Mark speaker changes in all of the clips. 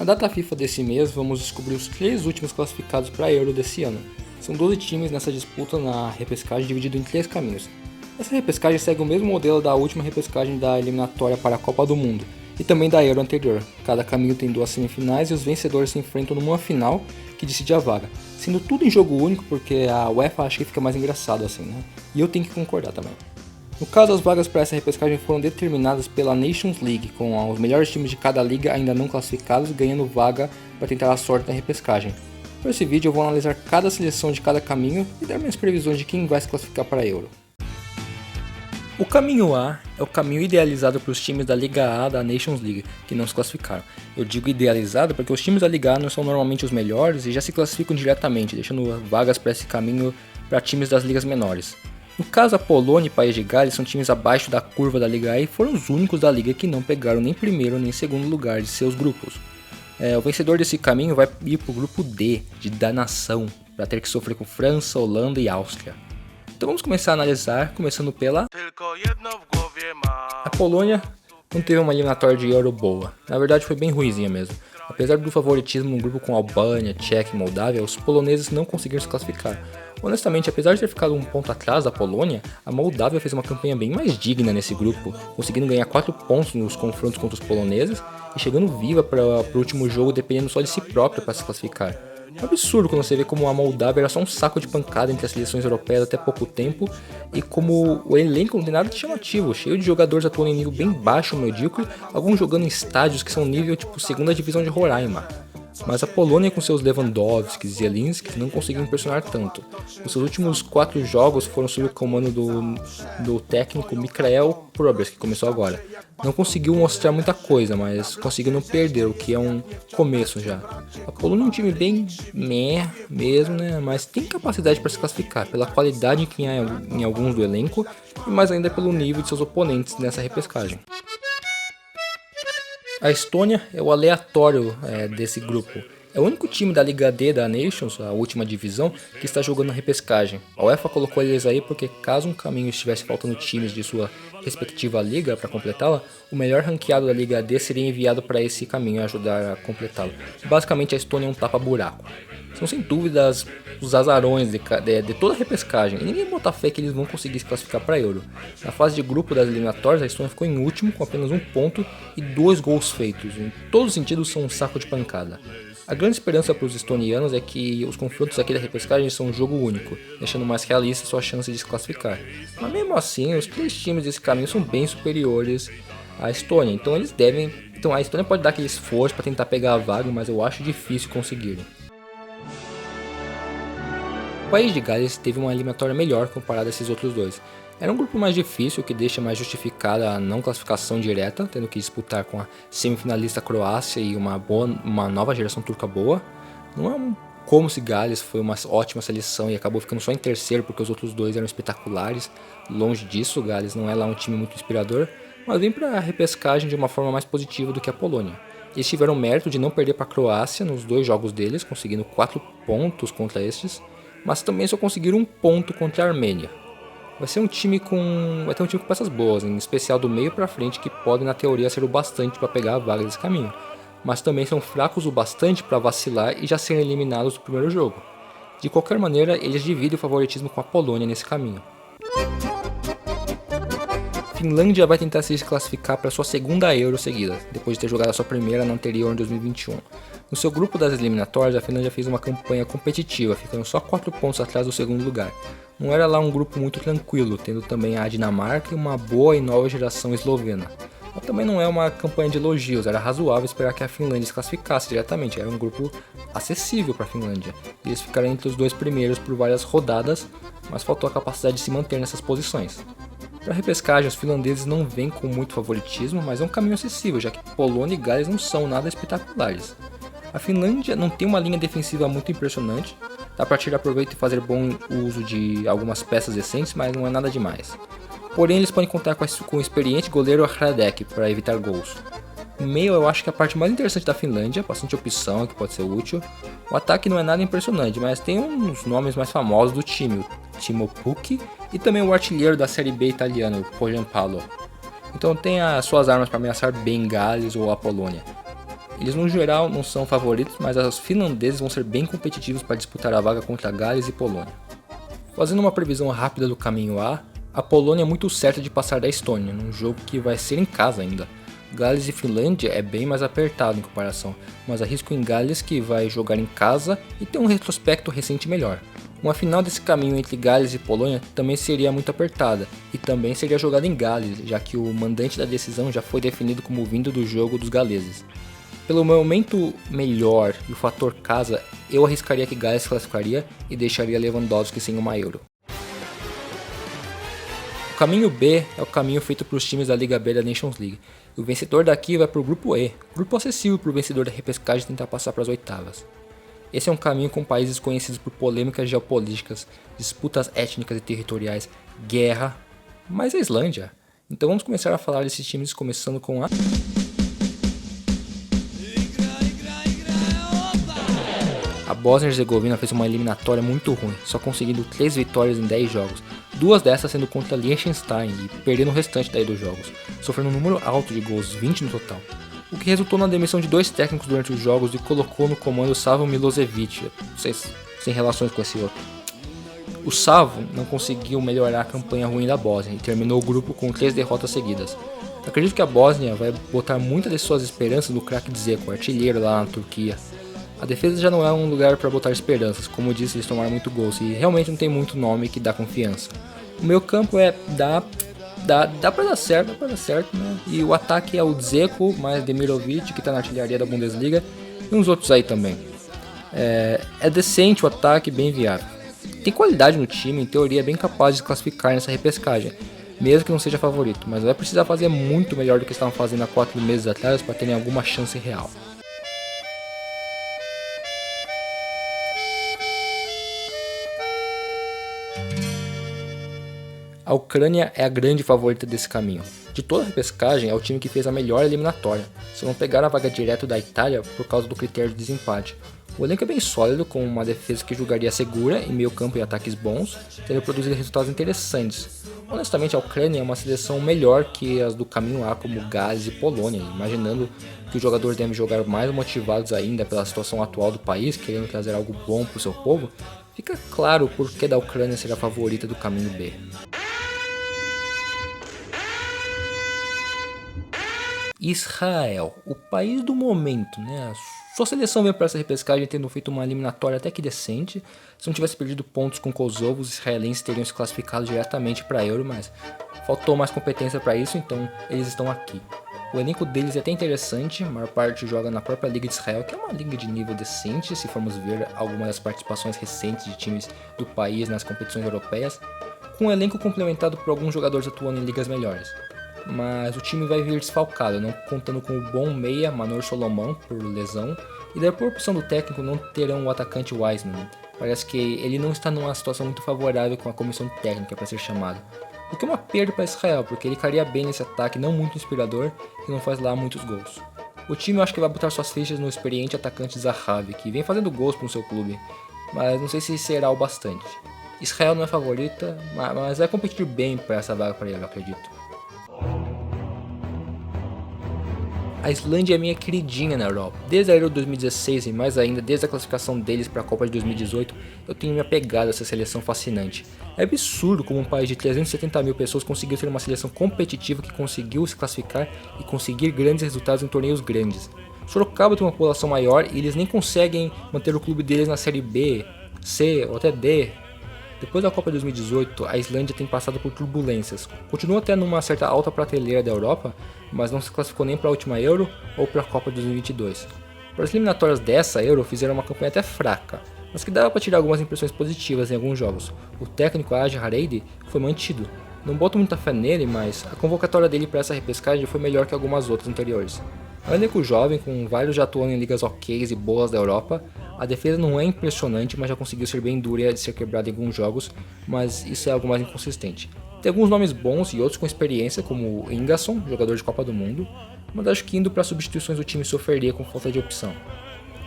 Speaker 1: Na data FIFA desse mês, vamos descobrir os 3 últimos classificados para a Euro desse ano. São 12 times nessa disputa na repescagem dividido em 3 caminhos. Essa repescagem segue o mesmo modelo da última repescagem da eliminatória para a Copa do Mundo e também da Euro anterior. Cada caminho tem 2 semifinais e os vencedores se enfrentam numa final que decide a vaga, sendo tudo em jogo único porque a UEFA acha que fica mais engraçado assim, né? E eu tenho que concordar também. No caso, as vagas para essa repescagem foram determinadas pela Nations League, com os melhores times de cada liga ainda não classificados ganhando vaga para tentar a sorte na repescagem. Por esse vídeo eu vou analisar cada seleção de cada caminho e dar minhas previsões de quem vai se classificar para a Euro. O caminho A é o caminho idealizado para os times da Liga A da Nations League, que não se classificaram. Eu digo idealizado porque os times da Liga A não são normalmente os melhores e já se classificam diretamente, deixando vagas para esse caminho para times das ligas menores. No caso, a Polônia e País de Gales são times abaixo da curva da Liga A e foram os únicos da liga que não pegaram nem primeiro nem segundo lugar de seus grupos. O vencedor desse caminho vai ir para o grupo D, de danação, para ter que sofrer com França, Holanda e Áustria. Então vamos começar a analisar, começando pela... A Polônia não teve uma eliminatória de Euro boa, na verdade foi bem ruinzinha mesmo. Apesar do favoritismo no grupo com Albânia, Tchequia e Moldávia, os poloneses não conseguiram se classificar. Honestamente, apesar de ter ficado um ponto atrás da Polônia, a Moldávia fez uma campanha bem mais digna nesse grupo, conseguindo ganhar 4 pontos nos confrontos contra os poloneses e chegando viva para o último jogo dependendo só de si própria para se classificar. É um absurdo quando você vê como a Moldávia era só um saco de pancada entre as seleções europeias até pouco tempo e como o elenco não tem nada de chamativo, cheio de jogadores atuando em nível bem baixo ou medíocre, alguns jogando em estádios que são nível tipo segunda divisão de Roraima. Mas a Polônia com seus Lewandowski e Zielinski não conseguiu impressionar tanto. Os seus últimos 4 jogos foram sob o comando do técnico Michael Probierz, que começou agora. Não conseguiu mostrar muita coisa, mas conseguiu não perder, o que é um começo já. A Polônia é um time bem mesmo, né? Mas tem capacidade para se classificar, pela qualidade que há em alguns do elenco e mais ainda pelo nível de seus oponentes nessa repescagem. A Estônia é o aleatório desse grupo. É o único time da Liga D da Nations, a última divisão, que está jogando na repescagem. A UEFA colocou eles aí porque caso um caminho estivesse faltando times de sua respectiva liga para completá-la, o melhor ranqueado da Liga D seria enviado para esse caminho e ajudar a completá-lo. Basicamente a Estônia é um tapa-buraco. São sem dúvidas os azarões de toda a repescagem, e ninguém bota fé que eles vão conseguir se classificar para a Euro. Na fase de grupo das eliminatórias, a Estônia ficou em último com apenas 1 ponto e 2 gols feitos. Em todos os sentidos são um saco de pancada. A grande esperança para os estonianos é que os confrontos aqui da repescagem são um jogo único, deixando mais realista sua chance de se classificar. Mas mesmo assim, os 3 times desse caminho são bem superiores à Estônia, então a Estônia pode dar aquele esforço para tentar pegar a vaga, mas eu acho difícil conseguirem. O País de Gales teve uma eliminatória melhor comparada a esses outros dois. Era um grupo mais difícil, que deixa mais justificada a não classificação direta, tendo que disputar com a semifinalista Croácia e uma nova geração turca boa. Não é como se Gales foi uma ótima seleção e acabou ficando só em terceiro porque os outros dois eram espetaculares. Longe disso, Gales não é lá um time muito inspirador, mas vem para a repescagem de uma forma mais positiva do que a Polônia. Eles tiveram o mérito de não perder para a Croácia nos 2 jogos deles, conseguindo 4 pontos contra estes, mas também só conseguiram 1 ponto contra a Armênia. Vai ter um time com peças boas, em especial do meio para frente, que podem na teoria ser o bastante para pegar a vaga desse caminho, mas também são fracos o bastante para vacilar e já serem eliminados do primeiro jogo. De qualquer maneira, eles dividem o favoritismo com a Polônia nesse caminho. Finlândia vai tentar se classificar para sua segunda Euro seguida, depois de ter jogado a sua primeira na anterior em 2021. No seu grupo das eliminatórias, a Finlândia fez uma campanha competitiva, ficando só 4 pontos atrás do segundo lugar. Não era lá um grupo muito tranquilo, tendo também a Dinamarca e uma boa e nova geração eslovena. Mas também não é uma campanha de elogios, era razoável esperar que a Finlândia se classificasse diretamente, era um grupo acessível para a Finlândia. Eles ficaram entre os 2 primeiros por várias rodadas, mas faltou a capacidade de se manter nessas posições. Para a repescagem, os finlandeses não vêm com muito favoritismo, mas é um caminho acessível, já que Polônia e Gales não são nada espetaculares. A Finlândia não tem uma linha defensiva muito impressionante, dá para tirar proveito e fazer bom uso de algumas peças decentes, mas não é nada demais. Porém, eles podem contar com o experiente goleiro Hradek para evitar gols. No meio, eu acho que a parte mais interessante da Finlândia, bastante opção que pode ser útil. O ataque não é nada impressionante, mas tem uns nomes mais famosos do time, o Timo Pukki e também o artilheiro da Série B italiana, o Gianpaolo. Então tem as suas armas para ameaçar bem Gales ou a Polônia. Eles no geral não são favoritos, mas os finlandeses vão ser bem competitivos para disputar a vaga contra Gales e Polônia. Fazendo uma previsão rápida do caminho a Polônia é muito certa de passar da Estônia, num jogo que vai ser em casa ainda. Gales e Finlândia é bem mais apertado em comparação, mas arrisco em Gales que vai jogar em casa e ter um retrospecto recente melhor. Uma final desse caminho entre Gales e Polônia também seria muito apertada, e também seria jogada em Gales, já que o mandante da decisão já foi definido como vindo do jogo dos galeses. Pelo momento melhor e o fator casa, eu arriscaria que Gales classificaria e deixaria Lewandowski sem uma Euro. O caminho B é o caminho feito para os times da Liga B da Nations League. E o vencedor daqui vai para o grupo E, grupo acessível para o vencedor da repescagem tentar passar para as oitavas. Esse é um caminho com países conhecidos por polêmicas geopolíticas, disputas étnicas e territoriais, guerra, mas a Islândia. Então vamos começar a falar desses times começando com A Bósnia e Herzegovina fez uma eliminatória muito ruim, só conseguindo 3 vitórias em 10 jogos, 2 dessas sendo contra Liechtenstein e perdendo o restante daí dos jogos, sofrendo um número alto de gols, 20 no total, o que resultou na demissão de 2 técnicos durante os jogos e colocou no comando Savo Milosevic, sem relações com esse outro. O Savo não conseguiu melhorar a campanha ruim da Bósnia e terminou o grupo com 3 derrotas seguidas. Acredito que a Bósnia vai botar muitas de suas esperanças no craque Dzeko, artilheiro lá na Turquia. A defesa já não é um lugar para botar esperanças, como eu disse, eles tomaram muito gols e realmente não tem muito nome que dá confiança. O meio campo dá pra dar certo, né? E o ataque é o Dzeko, mais Demirovic, que tá na artilharia da Bundesliga, e uns outros aí também. É decente o ataque, bem viável. Tem qualidade no time, em teoria é bem capaz de se classificar nessa repescagem, mesmo que não seja favorito, mas vai precisar fazer muito melhor do que estavam fazendo há 4 meses atrás para terem alguma chance real. A Ucrânia é a grande favorita desse caminho. De toda a repescagem, é o time que fez a melhor eliminatória, se não pegar a vaga direto da Itália por causa do critério de desempate. O elenco é bem sólido, com uma defesa que julgaria segura em meio campo e ataques bons, tendo produzido resultados interessantes. Honestamente, a Ucrânia é uma seleção melhor que as do caminho A, como Gales e Polônia, imaginando que os jogadores devem jogar mais motivados ainda pela situação atual do país, querendo trazer algo bom para o seu povo, fica claro o porquê da Ucrânia ser a favorita do caminho B. Israel, o país do momento, né? Sua seleção veio para essa repescagem tendo feito uma eliminatória até que decente. Se não tivesse perdido pontos com Kosovo, os israelenses teriam se classificado diretamente para a Euro, mas faltou mais competência para isso, então eles estão aqui. O elenco deles é até interessante, a maior parte joga na própria Liga de Israel, que é uma liga de nível decente, se formos ver algumas das participações recentes de times do país nas competições europeias, com um elenco complementado por alguns jogadores atuando em ligas melhores. Mas o time vai vir desfalcado, não contando com o bom meia Manor Solomão por lesão, e daí por opção do técnico não terão o atacante Wiseman. Parece que ele não está numa situação muito favorável com a comissão técnica para ser chamado. O que é uma perda para Israel, porque ele cairia bem nesse ataque não muito inspirador e não faz lá muitos gols. O time eu acho que vai botar suas fichas no experiente atacante Zahavi, que vem fazendo gols para o seu clube, mas não sei se será o bastante. Israel não é favorita, mas vai competir bem para essa vaga para ele, eu acredito. A Islândia é minha queridinha na Europa. Desde a Euro 2016 e mais ainda desde a classificação deles para a Copa de 2018, eu tenho me apegado a essa seleção fascinante. É absurdo como um país de 370 mil pessoas conseguiu ser uma seleção competitiva que conseguiu se classificar e conseguir grandes resultados em torneios grandes. Sorocaba tem uma população maior e eles nem conseguem manter o clube deles na Série B, C ou até D. Depois da Copa de 2018, a Islândia tem passado por turbulências. Continua até numa certa alta prateleira da Europa, mas não se classificou nem para a última Euro ou para a Copa de 2022. Para as eliminatórias dessa Euro fizeram uma campanha até fraca, mas que dava para tirar algumas impressões positivas em alguns jogos. O técnico Aji Hareide foi mantido. Não boto muita fé nele, mas a convocatória dele para essa repescagem foi melhor que algumas outras anteriores. É um elenco jovem, com vários já atuando em ligas ok e boas da Europa. A defesa não é impressionante, mas já conseguiu ser bem dura de ser quebrada em alguns jogos, mas isso é algo mais inconsistente. Tem alguns nomes bons e outros com experiência, como o Ingasson, jogador de Copa do Mundo, mas acho que indo para substituições o time sofreria com falta de opção.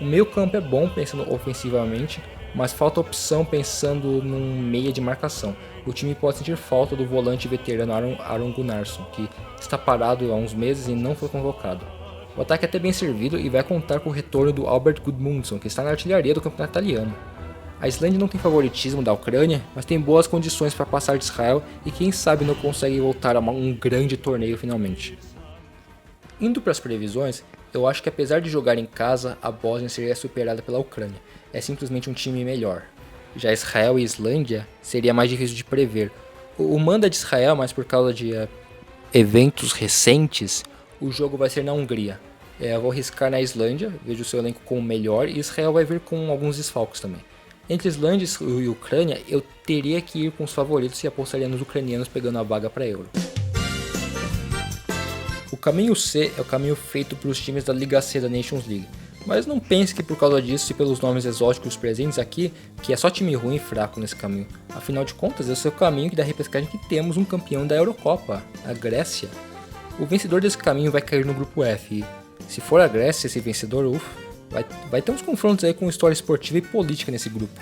Speaker 1: O meio campo é bom pensando ofensivamente, mas falta opção pensando num meia de marcação. O time pode sentir falta do volante veterano Aron Gunnarsson, que está parado há uns meses e não foi convocado. O ataque é até bem servido e vai contar com o retorno do Albert Gudmundsson, que está na artilharia do campeonato italiano. A Islândia não tem favoritismo da Ucrânia, mas tem boas condições para passar de Israel e quem sabe não consegue voltar a um grande torneio finalmente. Indo para as previsões, eu acho que apesar de jogar em casa, a Bósnia seria superada pela Ucrânia. É simplesmente um time melhor. Já Israel e Islândia seria mais difícil de prever. O mando é de Israel, mas por causa de eventos recentes, o jogo vai ser na Hungria. Eu vou arriscar na Islândia, vejo o seu elenco como melhor, e Israel vai vir com alguns desfalques também. Entre Islândia e Ucrânia, eu teria que ir com os favoritos e apostaria nos ucranianos pegando a vaga para Euro. O caminho C é o caminho feito para os times da Liga C da Nations League, mas não pense que por causa disso e pelos nomes exóticos presentes aqui, que é só time ruim e fraco nesse caminho. Afinal de contas, esse é o caminho que da repescagem que temos um campeão da Eurocopa, a Grécia. O vencedor desse caminho vai cair no grupo F e, se for a Grécia esse vencedor, vai ter uns confrontos aí com história esportiva e política nesse grupo.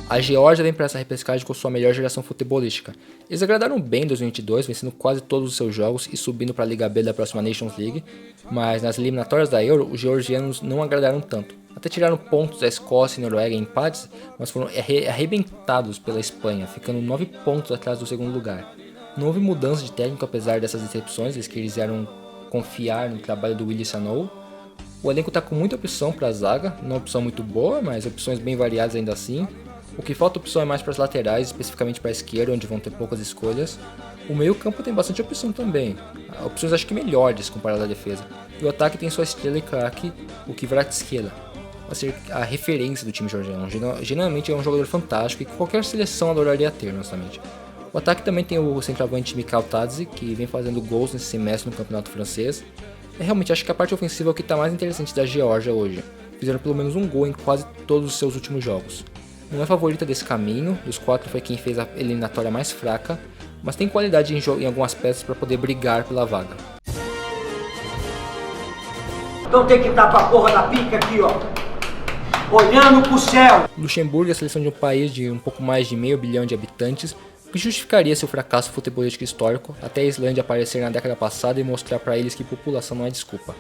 Speaker 1: A Geórgia vem para essa repescagem com sua melhor geração futebolística. Eles agradaram bem em 2022, vencendo quase todos os seus jogos e subindo para a Liga B da próxima Nations League, mas nas eliminatórias da Euro, os georgianos não agradaram tanto. Até tiraram pontos da Escócia e Noruega em empates, mas foram arrebentados pela Espanha, ficando 9 pontos atrás do segundo lugar. Não houve mudança de técnico apesar dessas decepções, eles quiseram confiar no trabalho do Willy Sagnol. O elenco está com muita opção para a zaga, não opção muito boa, mas opções bem variadas ainda assim. O que falta opção é mais para as laterais, especificamente para a esquerda, onde vão ter poucas escolhas. O meio campo tem bastante opção também, opções acho que melhores comparado à defesa. E o ataque tem sua estrela e craque, o Kvaratskhelia. Vai ser a referência do time georgiano, geralmente é um jogador fantástico e que qualquer seleção adoraria ter, honestamente. O ataque também tem o centroavante Mikhail Tadze, que vem fazendo gols nesse semestre no campeonato francês. Eu realmente acho que a parte ofensiva é o que está mais interessante da Geórgia hoje. Fizeram pelo menos um gol em quase todos os seus últimos jogos. Não é favorita desse caminho, dos 4 foi quem fez a eliminatória mais fraca, mas tem qualidade em algumas peças para poder brigar pela vaga.
Speaker 2: Então tem que estar com a porra da pica aqui, ó, olhando pro céu.
Speaker 1: Luxemburgo é a seleção de um país de um pouco mais de meio bilhão de habitantes, o que justificaria seu fracasso futebolístico histórico até a Islândia aparecer na década passada e mostrar para eles que população não é desculpa.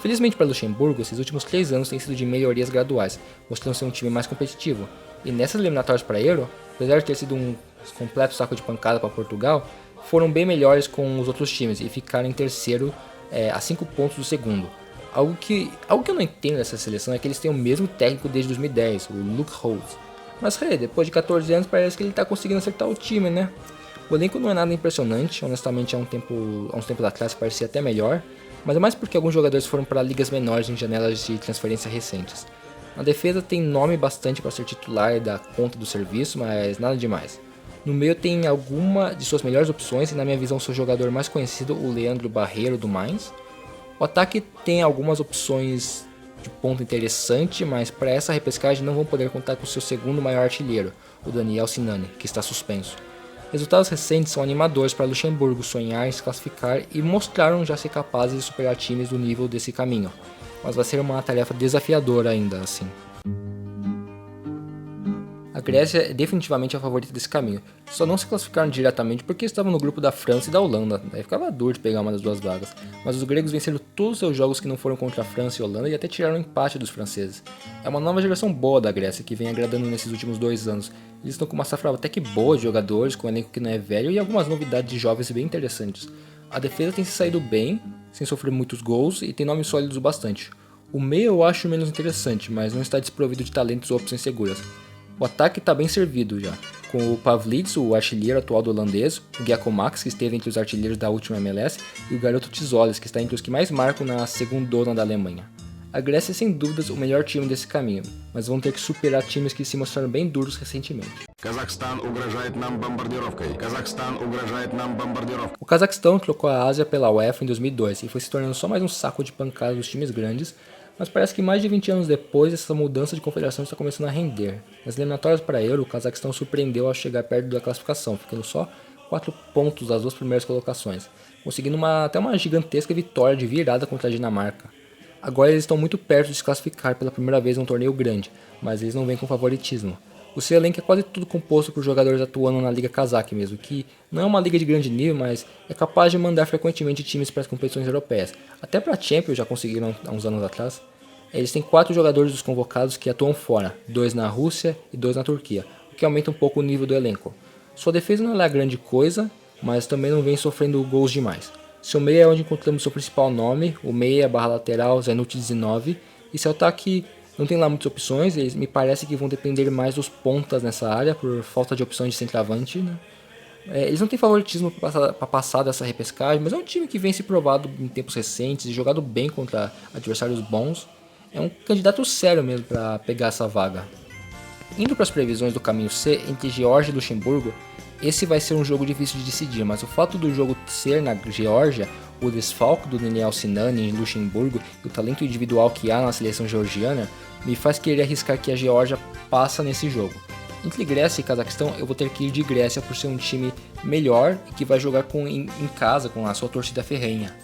Speaker 1: Felizmente para Luxemburgo, esses últimos 3 anos têm sido de melhorias graduais, mostrando ser um time mais competitivo. E nessas eliminatórias para Euro, apesar de ter sido um completo saco de pancada para Portugal, foram bem melhores com os outros times e ficaram em terceiro a 5 pontos do segundo. Algo que eu não entendo dessa seleção é que eles têm o mesmo técnico desde 2010, o Luke Holtz. Mas depois de 14 anos parece que ele está conseguindo acertar o time, né? O elenco não é nada impressionante, honestamente há uns tempos atrás parecia até melhor, mas é mais porque alguns jogadores foram para ligas menores em janelas de transferência recentes. Na defesa tem nome bastante para ser titular e dar conta do serviço, mas nada demais. No meio tem alguma de suas melhores opções e na minha visão seu jogador mais conhecido, o Leandro Barreiro do Mainz. O ataque tem algumas opções de ponto interessante, mas para essa repescagem não vão poder contar com seu segundo maior artilheiro, o Daniel Sinani, que está suspenso. Resultados recentes são animadores para Luxemburgo sonhar em se classificar e mostraram já ser capazes de superar times do nível desse caminho. Mas vai ser uma tarefa desafiadora ainda assim. A Grécia é definitivamente a favorita desse caminho, só não se classificaram diretamente porque estavam no grupo da França e da Holanda, daí ficava duro de pegar uma das duas vagas, mas os gregos venceram todos os seus jogos que não foram contra a França e a Holanda e até tiraram o empate dos franceses. É uma nova geração boa da Grécia que vem agradando nesses últimos 2 anos, eles estão com uma safra até que boa de jogadores, com um elenco que não é velho e algumas novidades de jovens bem interessantes. A defesa tem se saído bem, sem sofrer muitos gols e tem nomes sólidos bastante. O meio eu acho menos interessante, mas não está desprovido de talentos ou opções seguras. O ataque está bem servido já, com o Pavlidis, o artilheiro atual do holandês, o Giacomax, que esteve entre os artilheiros da última MLS, e o garoto Tizoles, que está entre os que mais marcam na segundona da Alemanha. A Grécia é sem dúvidas o melhor time desse caminho, mas vão ter que superar times que se mostraram bem duros recentemente. O Cazaquistão trocou a Ásia pela UEFA em 2002 e foi se tornando só mais um saco de pancadas dos times grandes, mas parece que mais de 20 anos depois essa mudança de confederação está começando a render. Nas eliminatórias para a Euro, o Cazaquistão surpreendeu ao chegar perto da classificação, ficando só 4 pontos das 2 primeiras colocações, conseguindo até uma gigantesca vitória de virada contra a Dinamarca. Agora eles estão muito perto de se classificar pela primeira vez em um torneio grande, mas eles não vêm com favoritismo. O seu elenco é quase tudo composto por jogadores atuando na Liga Kazakh mesmo, que não é uma liga de grande nível, mas é capaz de mandar frequentemente times para as competições europeias. Até para a Champions já conseguiram há uns anos atrás. Eles têm 4 jogadores dos convocados que atuam fora, 2 na Rússia e 2 na Turquia, o que aumenta um pouco o nível do elenco. Sua defesa não é grande coisa, mas também não vem sofrendo gols demais. Seu meia é onde encontramos seu principal nome, o meia barra lateral Zenut 19, e seu ataque não tem lá muitas opções, eles me parece que vão depender mais dos pontas nessa área, por falta de opções de centroavante, né? Eles não têm favoritismo para passar dessa repescagem, mas é um time que vem se provado em tempos recentes e jogado bem contra adversários bons. É um candidato sério mesmo para pegar essa vaga. Indo para as previsões do caminho C, entre Geórgia e Luxemburgo, esse vai ser um jogo difícil de decidir, mas o fato do jogo ser na Geórgia, o desfalque do Daniel Sinani em Luxemburgo e o talento individual que há na seleção georgiana me faz querer arriscar que a Geórgia passa nesse jogo. Entre Grécia e Cazaquistão, eu vou ter que ir de Grécia por ser um time melhor e que vai jogar em casa com a sua torcida ferrenha.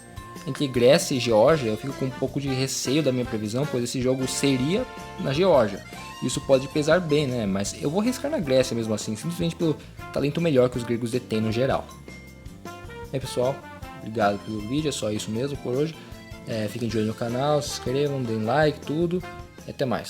Speaker 1: Entre Grécia e Geórgia, eu fico com um pouco de receio da minha previsão, pois esse jogo seria na Geórgia. Isso pode pesar bem, né? Mas eu vou arriscar na Grécia mesmo assim, simplesmente pelo talento melhor que os gregos detêm no geral. E aí, pessoal, obrigado pelo vídeo, é só isso mesmo por hoje. Fiquem de olho no canal, se inscrevam, deem like, tudo. E até mais.